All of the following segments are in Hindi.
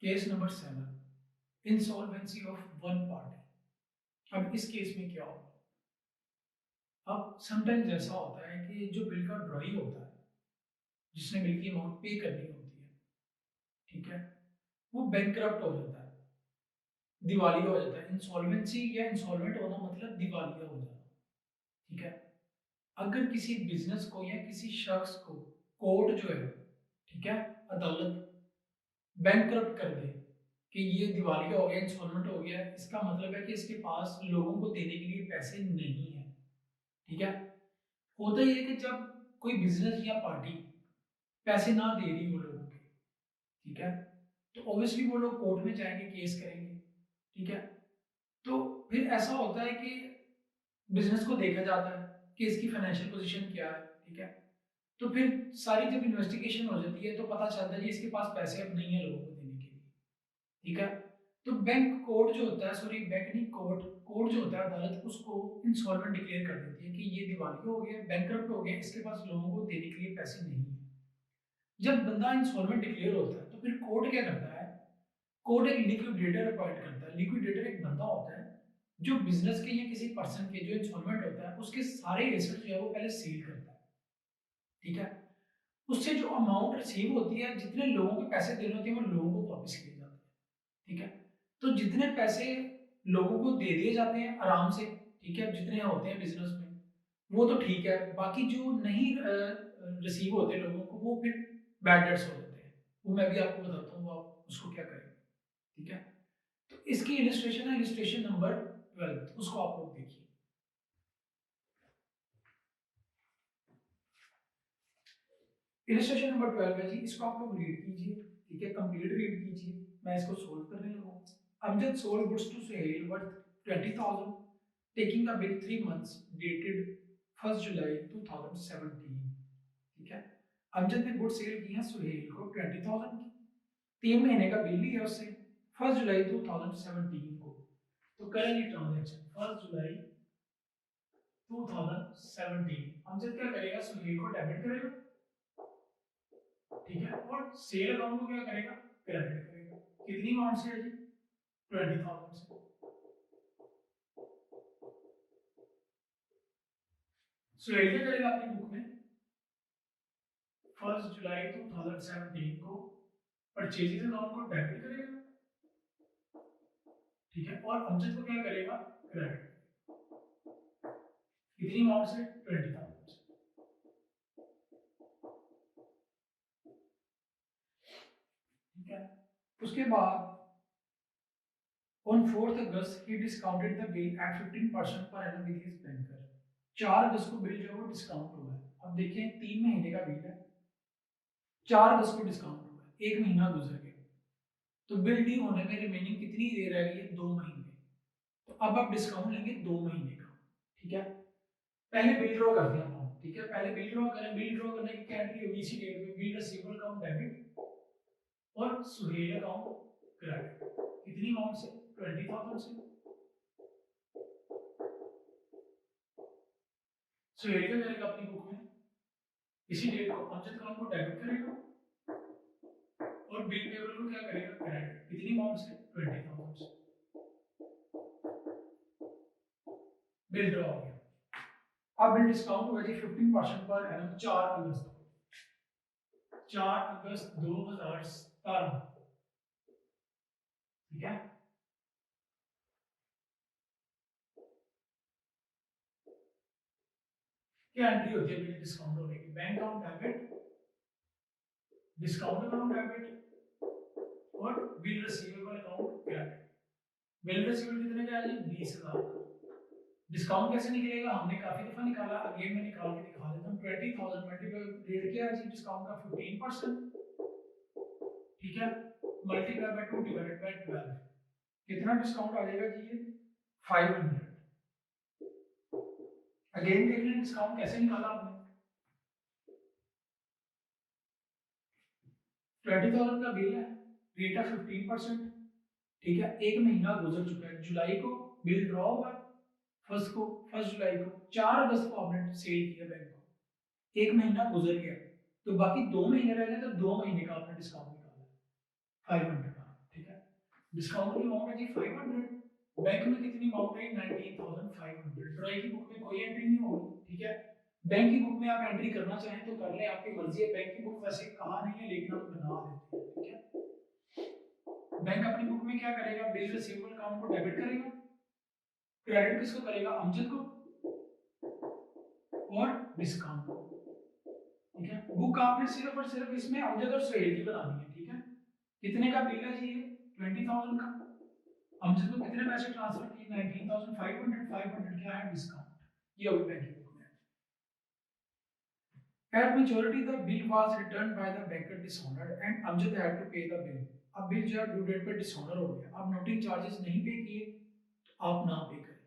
Case number 7, insolvency of one party. अब इस केस में क्या होगा? अब समटाइम्स ऐसा होता है कि जो बिल का ड्रॉई होता है, जिसने बिल की अमाउंट पे करनी होती है, ठीक है, वो बैंकरप्ट हो जाता है, दिवालिया हो जाता है। इंसॉल्वेंसी या इंसॉल्वेंट होना मतलब दिवालिया हो जाना, ठीक है। अगर किसी बिजनेस को या किसी शख्स को कोर्ट जो है, ठीक है, अदालत बैंकरप्ट कर दे कि ये दिवालिया हो गया, इंसॉल्वेंट हो गया, इसका मतलब है कि इसके पास लोगों को देने के लिए पैसे नहीं है, ठीक है। होता ही है कि जब कोई बिजनेस या पार्टी पैसे ना दे रही हो लोगों के, ठीक है, तो ऑब्वियसली वो लोग कोर्ट में जाएंगे, केस करेंगे, ठीक है। तो फिर ऐसा होता है कि बिजनेस को देखा जाता है कि इसकी फाइनेंशियल पोजीशन क्या है, ठीक है। तो फिर सारी जब इन्वेस्टिगेशन हो जाती है तो पता चलता है कि इसके पास पैसे अब नहीं है लोगों को देने के लिए, ठीक है। तो बैंक कोर्ट जो होता है, सॉरी बैंक नहीं, कोर्ट कोर्ट जो होता है, अदालत उसको इंसॉल्वेंट डिक्लेयर कर देती है कि ये दिवालिया हो गया, बैंकरप्ट हो गया, इसके पास लोगों को देने के लिए पैसे नहीं है। जब बंदा इंसॉल्वेंट डिक्लेयर होता है तो फिर कोर्ट क्या करता है? कोर्ट एक लिक्विडेटर अपॉइंट करता है। लिक्विडेटर एक बंदा होता है जो बिजनेस के या किसी पर्सन के जो इंसॉल्वेंट होता है उसके सारे एसेट जो है वो पहले सील करता है, ठीक है। उससे जो अमाउंट रिसीव होती है, जितने लोगों के पैसे देने होते हैं, वो लोगों को वापस किए जाते हैं, ठीक है। तो जितने पैसे लोगों को दे दिए जाते हैं आराम से, ठीक है, जितने होते हैं बिजनेस में, वो तो ठीक है। बाकी जो नहीं रिसीव होते लोगों को, वो फिर बैड डेट्स हो जाते हैं। वो मैं भी आपको बताता हूँ, वो आप उसको क्या करेंगे, ठीक है। तो इसकी इलिस्ट्रेशन है, इलिस्ट्रेशन नंबर 12, उसको आप लोग देखिए। इलिस्ट्रेशन नंबर 12 है जी, इसको आप लोग रीड कीजिए, ठीक है, कंप्लीट रीड कीजिए। मैं इसको सोल्व करने लगा हूँ। Amjad sold goods to Suhail worth 20,000 taking a bill 3 months dated 1st July 2017, ठीक है। अमजद ने गुड सेल की है सुहेल को 20,000 की, 3 महीने का बिल लिया उससे 1 जुलाई 2017 को। तो करेंगे ट्रांजेक्शन 1 जुलाई 2017। अमजद क्या करेगा? सुहेल को डेबिट करेगा, ठीक है, और सेल अकाउंट को क्या करेगा? क्रेडिट करेगा। कितनी अमाउंट से है जी? 20,000 से। सुहेल क्या करेगा अपनी बुक में? 1 जुलाई 2017 को परचेजेस अकाउंट को डेबिट करेगा, ठीक है, और अमजद को क्या करेगा? क्रेडिट। कितनी अमाउंट से? 20,000 से, ठीक है। उसके बाद on 4th August he discounted the bill eight 15% per annum with his banker. 4 अगस्त को बिल जो है वो डिस्काउंट हुआ है। अब देखिए 3 महीने का बिल है, 4 अगस्त को डिस्काउंट हुआ है, 1 महीना गुजर गया, तो बिल ड्यू होने में रिमेनिंग कितनी देर रह गई है? 2 महीने। तो अब आप डिस्काउंट लेंगे 2 महीने का, ठीक है। पहले बिल ड्रॉ करते हैं हम, ठीक है, पहले बिल ड्रॉ करें। बिल ड्रॉ करने की क्या एंट्री होगी इसी डेट में? बिल रिसीवेबल अकाउंट डेबिट और सुहेल अकाउंट क्रेडिट। कितनी अमाउंट से? 20,000 से। सुहेल क्या करेगा अपनी बुक में? इसी डेट को अमजद अकाउंट को डेबिट करेगा और बिल पेबल को क्या करेगा? क्रेडिट। कितनी अमाउंट से? 20,000 से। बिल ड्रॉ हो गया। अब बिल डिस्काउंट हुआ जी 15% पर एनम 4 अगस्त को, 4 अगस्त 2017, ठीक है। क्या एंट्री होती है बिल डिस्काउंट होने की? Bank account debit, discount account debit और bill receivable account credit. Bill receivable कितने का है जी? 20,000 का। डिस्काउंट कैसे निकलेगा? हमने काफी दफा निकाला, अगेन मैं निकाल के दिखा देता हूँ। 20,000 मल्टीप्लाई रेट क्या है जी डिस्काउंट का? 15%, ठीक है, मल्टीप्लाई बाय 2 डिवाइडेड बाय 12। कितना डिस्काउंट आ जाएगा जी? ये 500। अगेन देख लें डिस्काउंट कैसे निकाला आपने। 20,000 का बिल है, रेट है 15%, ठीक है। 1 महीना गुजर चुका है, जुलाई को बिल ड्रॉ हुआ, फर्स्ट को, 1 जुलाई को, 4 अगस्त को आपने सेल किया बैंक को, 1 महीना गुजर गया, तो बाकी 2 महीने रह गए, तो 2 महीने का आपने डिस्काउंट निकाला 500 का, ठीक है। डिस्काउंट की अमाउंट है जी 500, बैंक में कितनी अमाउंट है 19,500, ड्रॉइंग की बुक में कोई एंट्री नहीं होगी, ठीक है। बैंक की बुक में आप एंट्री करना चाहें तो कर लें, आपकी मर्जी है। बैंक की बुक वैसे कहा नहीं है लेकिन हम बना देते हैं, ठीक है। बैंक अपनी बुक में क्या करेगा, बिल रिसीवेबल अकाउंट को डेबिट करेगा, क्रेडिट किसको करेगा, अमजद को और डिस्काउंट को, ठीक है। बुक आपने सिर्फ और सिर्फ इसमें अमजद और सुहेल की बनानी है, ठीक है। कितने का बिल है जी ये 20,000 का, अमजद को कितने पैसे ट्रांसफर किए 19,500, 500 क्या है डिस्काउंट, ये होगी बैंक की बुक में। At maturity, the bill was returned by the banker dishonored and Amjad had to pay the bill. अब बिल जो है ड्यू डेट पे डिसऑनर हो गया, अब नोटिंग चार्जेस नहीं पे किए तो आप ना पे करें,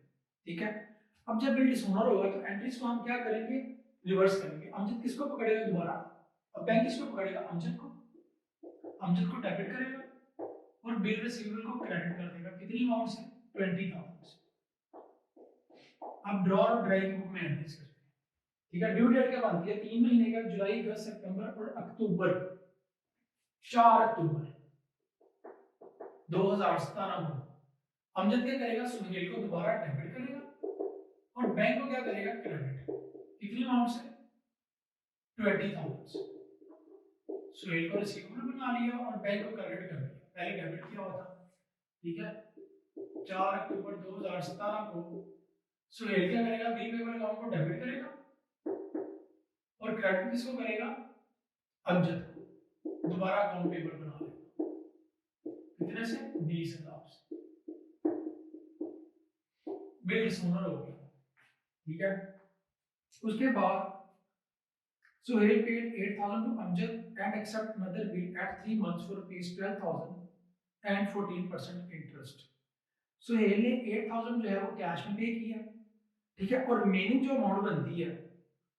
ठीक है। अब जब बिल डिसऑनर होगा तो एंट्रीज को हम क्या करेंगे, रिवर्स करेंगे। अमजद किसको पकड़ेगा दोबारा, अब बैंक किसको पकड़ेगा, अमजद को, अमजद को डेबिट करेगा और बिल रिसीवेबल को क्रेडिट कर देगा, कितनी अमाउंट से 20,000 से। अब ड्रॉ और ड्राई की बुक में एंट्रीज करेंगे, ठीक है। ड्यू डेट क्या बनती है 3 महीने का, जुलाई, अगस्त, सितंबर और अक्टूबर। 4 अक्टूबर 2017 को अमजद क्या करेगा, सुहेल को दोबारा डेबिट करेगा और बैंक को क्या करेगा, क्रेडिट, कितनी अमाउंट से 20,000 से। सुहेल को रिसीवेबल बना लिया और बैंक को क्रेडिट कर दिया, पहले डेबिट किया हुआ था, ठीक है। 4 अक्टूबर 2017 को सुहेल क्या करेगा, बिल पेबल अकाउंट को डेबिट करेगा और क्रेडिट किसको करेगा, अमजद को, दोबारा अकाउंट पेबल बना लेगा, कितने से 20,000 से। बिल डिसऑनर हो गया, ठीक है। उसके बाद Suhail paid 8,000 to Amjad and accept another bill at 3 months for rupees 12,000 and 14% interest. Suhail ने 8,000 जो है वो कैश में पे किया, ठीक है, और रिमेनिंग जो अमाउंट बनती है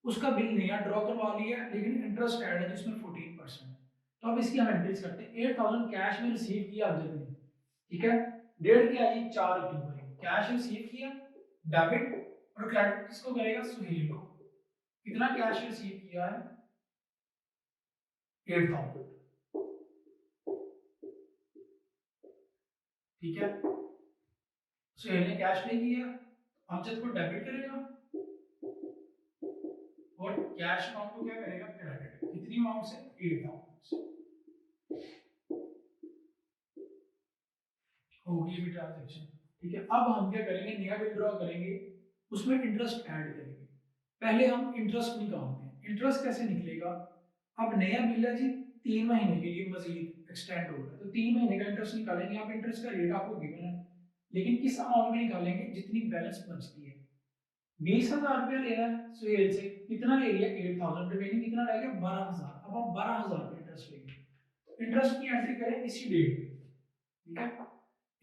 उसका बिल नया ड्रॉ करवा लिया, लेकिन इंटरेस्ट ऐड है जिसमें 14%। तो अब इसकी हम एंट्रीज करते हैं। 8,000 कैश में रिसीव किया अमजद ने, ठीक है। डेट क्या है 4 अक्टूबर, कैश रिसीव किया, डेबिट और क्रेडिट किसको करेगा, सुहेल को। कितना कैश रिसीव किया है 8,000, ठीक है। सुहेल ने कैश पे किया, अमजद को डेबिट करेगा और कैश अमाउंट को क्या करेगा, क्रेडिट, कितनी अमाउंट से 8,000 से। होगी ये भी ट्रांजैक्शन, ठीक है। अब हम क्या करेंगे, नया विड्रॉ करेंगे, उसमें इंटरेस्ट ऐड करेंगे। पहले हम इंटरेस्ट निकालते हैं, इंटरेस्ट कैसे निकलेगा, अब नया बिल है जी 3 महीने के लिए मजीद एक्सटेंड हो रहा है, तो 3 महीने का इंटरेस्ट निकालेंगे। आप इंटरेस्ट का रेट आपको गिवन है, लेकिन किस अमाउंट में निकालेंगे, जितनी बैलेंस बचती है। 20,000 रुपया लेना है सुहेल से, कितना ले लिया 8,000, रिमेनिंग कितना रह गया 12,000। अब आप 12,000 रुपये इंटरेस्ट लेंगे, इंटरेस्ट की एंट्री करें इसी डेट पे, ठीक है।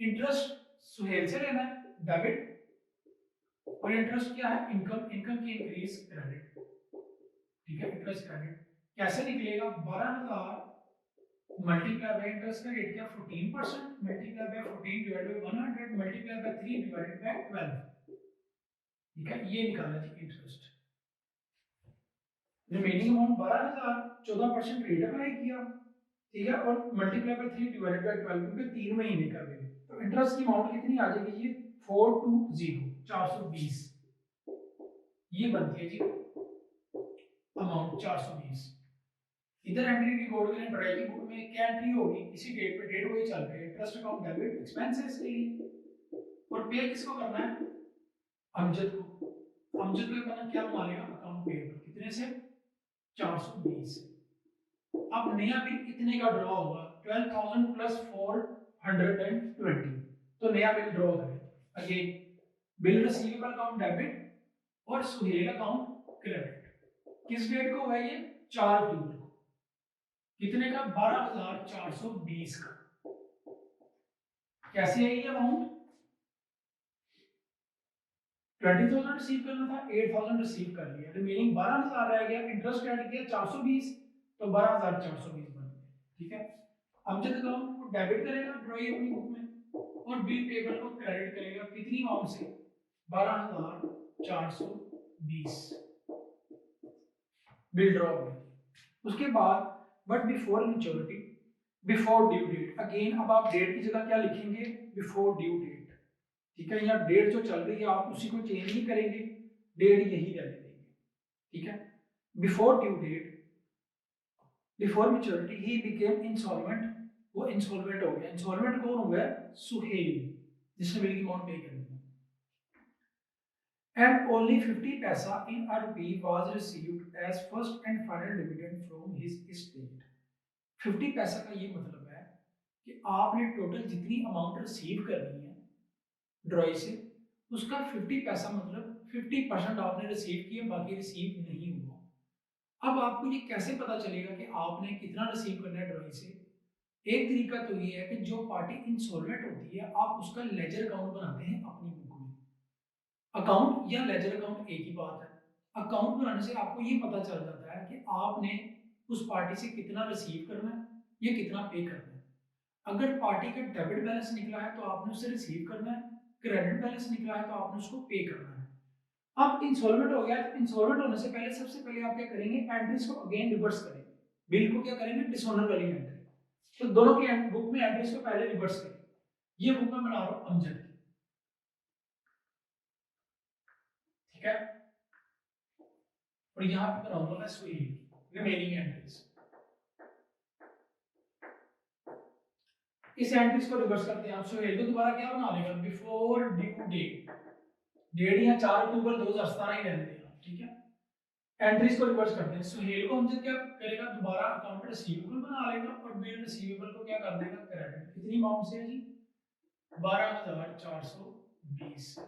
इंटरेस्ट सुहेल से लेना है डेबिट, और इंटरेस्ट क्या है इनकम, इनकम की इंक्रीज क्रेडिट, ठीक है। इंटरेस्ट क्रेडिट कैसे निकलेगा, 12,000 मल्टीप्लाई बाय इंटरेस्ट का रेट क्या 14%, multiply by 14 divided by 100 multiply by 3 divided by 12, ठीक है। ये निकाला जी इंटरेस्ट। रिमेनिंग अमाउंट 12,000, 14% रेट अप्लाई किया, ठीक है, और मल्टीप्लाई बाय 3 डिवाइडेड बाय 12 क्योंकि 3 महीने का बिल, तो इंटरेस्ट की अमाउंट कितनी आ जाएगी जी 420, 420 ये बनती है जी अमाउंट 420। इधर एंट्री रिकॉर्ड करें, ड्राई की बुक में क्या एंट्री होगी, इसी डेट पे, डेट वही चल रही है, इंटरेस्ट अकाउंट डेबिट एक्सपेंसेस के लिए, और पे किसको करना है, अमजद को। अमजद को करना क्या मानेगा, अकाउंट पेएबल, कितने से 420 से। अब नया बिल कितने का ड्रॉ होगा, 12,000 प्लस 420, तो नया बिल ड्रॉ करें। Again bill receivable account debit और सुहेल अकाउंट क्रेडिट, किस डेट को हुआ ये 4 अक्टूबर को, कितने का 12,420 का। कैसे है ये अमाउंट, 20,000 रिसीव करना था, 8,000 रिसीव कर लिया, रिमेनिंग 12,000 रह गया, इंटरेस्ट ऐड किया 420, तो 12,420 बन गया, ठीक है। अमजद अकाउंट को डेबिट करेगा ड्रॉई अपनी बुक में और बिल पेबल को क्रेडिट करेगा, कितनी अमाउंट से 12,420, बिल ड्रॉ हो गया। उसके बाद but before maturity before due date, again अब आप डेट की जगह क्या लिखेंगे, बिफोर ड्यू डेट। ठीक है, यहाँ डेट जो चल रही है आप उसी को चेंज नहीं करेंगे, डेट यही रहने देंगे। ठीक है, before due date, before maturity he became insolvent, वो इंसॉल्वेंट हो गया। इंसॉल्वेंट कौन हो गया, सुहेल, जिसने बिल की अमाउंट पे करनी है। And only 50 paisa in a rupee was received as first and final dividend from his estate। 50 पैसा का ये मतलब है कि आपने टोटल जितनी अमाउंट रिसीव करनी है ड्रॉई से, उसका 50 पैसा मतलब 50% आपने रिसीव किया, बाकी रिसीव नहीं हुआ। अब आपको ये कैसे पता चलेगा कि आपने कितना रिसीव करना है ड्रॉई से? एक तरीका तो ये है कि जो पार्टी इंसॉल्वेंट होती है आप उसका लेजर अकाउंट बनाते हैं अपनी बुक में। अकाउंट या लेजर अकाउंट एक ही बात है। अकाउंट बनाने से आपको ये पता चल जाता है कि आपने उस पार्टी से कितना रिसीव करना है या कितना पे करना है। अगर पार्टी का डेबिट बैलेंस निकला है तो आपने उससे रिसीव करना है, क्रेडिट बैलेंस निकला है तो आपने उसको पे करना है। अब इंसॉल्वेंट हो गया, तो इंसॉल्वेंट होने से पहले सबसे पहले आप क्या करेंगे, एंट्रीज को अगेन रिवर्स करेंगे, बिल को क्या करेंगे, डिसऑनर वाली एंट्री। तो दोनों की बुक में एंट्रीज को पहले रिवर्स करेंगे। ये बुक मैं बना रहा हूं अमजद की, ठीक है, और यहां पे बनाऊंगा मैं सुहेल रिमेनिंग एंट्रीज। इस एंट्रीज को रिवर्स करते हैं आप। सुहेल को दोबारा क्या बना लेगा, बिफोर ड्यू डेट, डेट यहाँ 4 अक्टूबर 2017 ही रहने देगा। ठीक है, एंट्रीज को रिवर्स करते हैं। सुहेल को हमसे क्या करेगा, दोबारा अकाउंट रिसीवेबल बना लेगा और बिल रिसीवेबल को क्या कर देगा, क्रेडिट। कितनी अमाउंट से है जी, 12,420।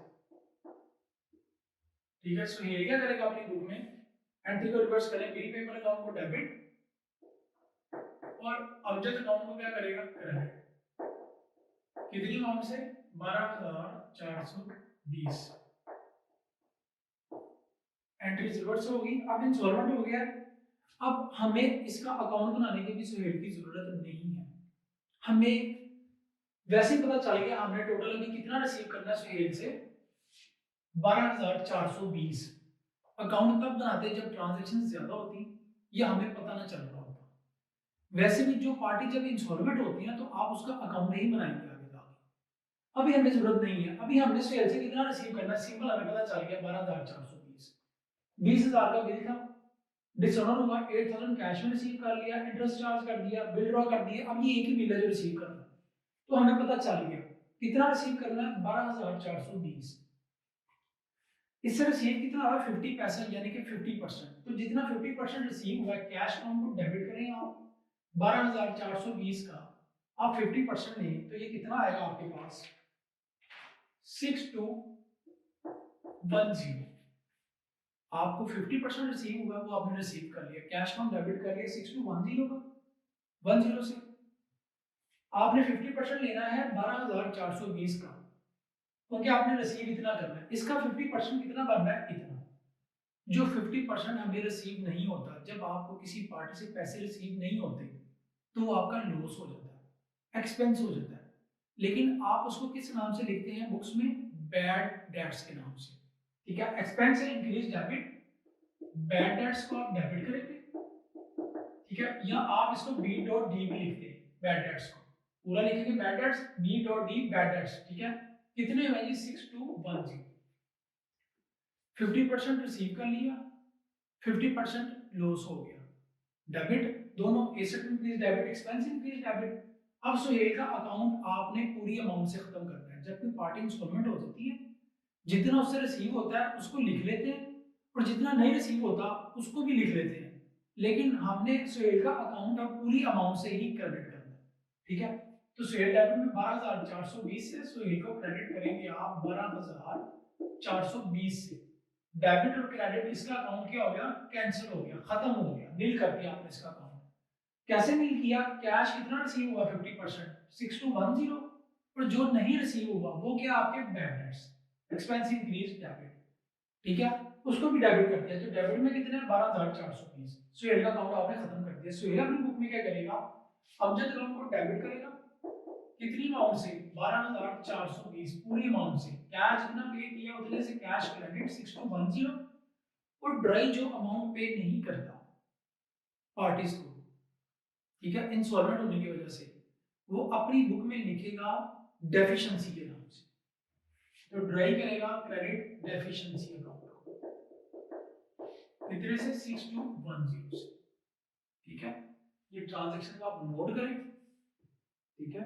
ठीक है, सुहेल क्या करेगा अपनी बुक में, एंट्री को रिवर्स करें, बिल पेपर अकाउंट को डेबिट और अमजद अकाउंट को क्या करेगा, क्रेडिट। कितनी अमाउंट से, 12,420। एंट्री रिवर्स होगी, अब इंसॉल्वेंट हो गया। अब हमें इसका अकाउंट बनाने की भी सुहेल की जरूरत नहीं है, हमें वैसे ही पता चल गया हमने टोटल अभी कितना रिसीव करना है सुहेल से, 12,420। अकाउंट तब बनाते हैं जब ट्रांजैक्शन ज्यादा होती, या हमें पता ना चल रहा होता। वैसे भी जो पार्टी जब इंसॉल्वेंट होती है तो आप उसका अकाउंट ही बनाएंगे आगे जाके, अभी हमें जरूरत नहीं है। अभी हमने सुहेल से कितना रिसीव करना है, सिंपल हमें पता चल गया 12,420। 20,000 का बिल था, डिसऑनर हुआ, 8,000 कैश में रिसीव कर लिया, इंटरेस्ट चार्ज कर दिया, बिल ड्रॉ कर दिया। अब ये एक ही बिल है जो रिसीव करना है, तो हमें पता चल गया कितना रिसीव करना है, 12,420। इससे रिसीव कितना हुआ, 50 पैसा, यानी कि 50%। तो जितना 50% रिसीव हुआ कैश अकाउंट को डेबिट करें आप, 12,420 का आप 50% लें तो ये कितना आएगा आपके पास, 6210। आपको 50% रिसीव हुआ, वो आपने रिसीव कर लिया, कैश अकाउंट डेबिट कर लिया 6210 का, 10 से आपने 50% लेना है 12,420 का, क्योंकि आपने रिसीव इतना करना है। इसका 50% कितना बनना है, इतना। जो 50% हमें रिसीव नहीं होता, जब आपको किसी पार्टी से पैसे रिसीव नहीं होते तो वो आपका लॉस हो जाता है, एक्सपेंस हो जाता है। लेकिन आप उसको किस नाम से लिखते हैं बुक्स में, बैड डेट्स के नाम से। ठीक है, एक्सपेंस है इंक्रीज डेबिट, बैड डेट्स को आप डेबिट करेंगे। ठीक है, या आप इसको बी डॉट डी भी लिखते हैं, बैड डेट्स को पूरा लिखेंगे, bad debts B dot D bad debts. ठीक है, कितने हुए जी, 6210। 50% रिसीव कर लिया, 50% लॉस हो गया, डेबिट दोनों, asset increase debit, expense increase debit. अब सुहेल का अकाउंट आपने पूरी अमाउंट से खत्म करना है। जब कोई पार्टी इंस्टॉलमेंट हो जाती है, जितना उससे रिसीव होता है उसको लिख लेते हैं, और जितना नहीं रिसीव होता उसको भी लिख लेते हैं। लेकिन हमने सुहेल का अकाउंट अब पूरी अमाउंट से ही क्रेडिट करना है। ठीक है, तो सुहेल डेबिट में 12,420 से, सुहेल को क्रेडिट करेंगे आप 12,420 से। डेबिट और क्रेडिट, इसका अकाउंट क्या हो गया, कैंसिल हो गया, खत्म हो गया, नील कर दिया आपने इसका अकाउंट। कैसे नील किया, कैश कितना रिसीव हुआ 50%, 6210, और जो नहीं रिसीव हुआ वो क्या, आपके bad debts, expense increase debit. ठीक है, उसको भी डेबिट कर दिया, तो डेबिट में कितने, 12,420। सुहेल का अकाउंट आपने खत्म कर दिया। सुहेल अपनी बुक में क्या करेगा, अमजद अकाउंट को डेबिट करेगा, कितनी अमाउंट से, 12,420 पूरी अमाउंट से, कैश जितना पे किया उतने से कैश क्रेडिट 6210, और ड्राई जो अमाउंट पे नहीं करता पार्टीज को, ठीक है, इंसॉल्वेंट होने की वजह से वो अपनी बुक में लिखेगा डेफिशिएंसी के नाम से, तो ड्राई करेगा क्रेडिट डेफिशिएंसी अकाउंट को कितने से 6210 से। ठीक है, ये ट्रांजैक्शन को आप नोट करें। ठीक है,